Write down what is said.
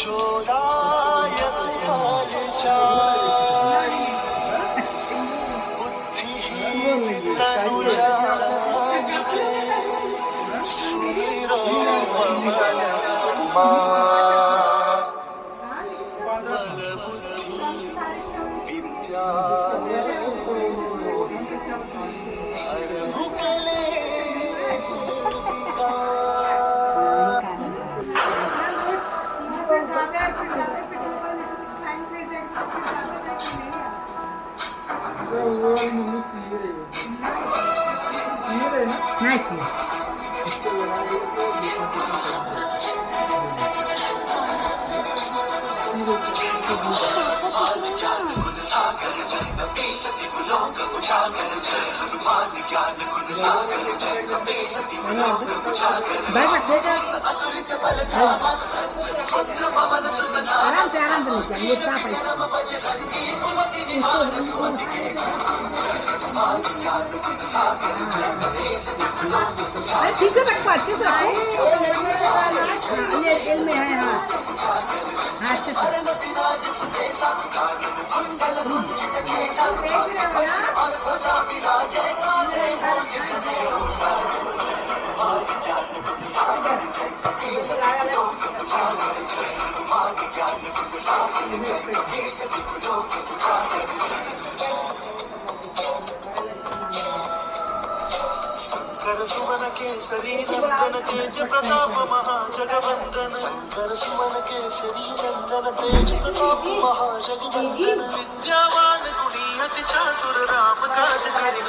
छोडाय पालचारी बुद्धिहीन तनुजानिके सुमिरो पवन विद्या हर मुकले Nice. आराम से लेके ये ताप है इसको अरे ठीक से रखो अच्छे से रखो ये तेल में है हाँ हाँ अच्छे से शंकर सुमन केसरी नंदन तेज प्रताप महाजगवंदन शंकर सुमन केसरी नंदन तेज प्रताप महाजगवंदन विद्यावान गुणी अति चातुर राम काज करि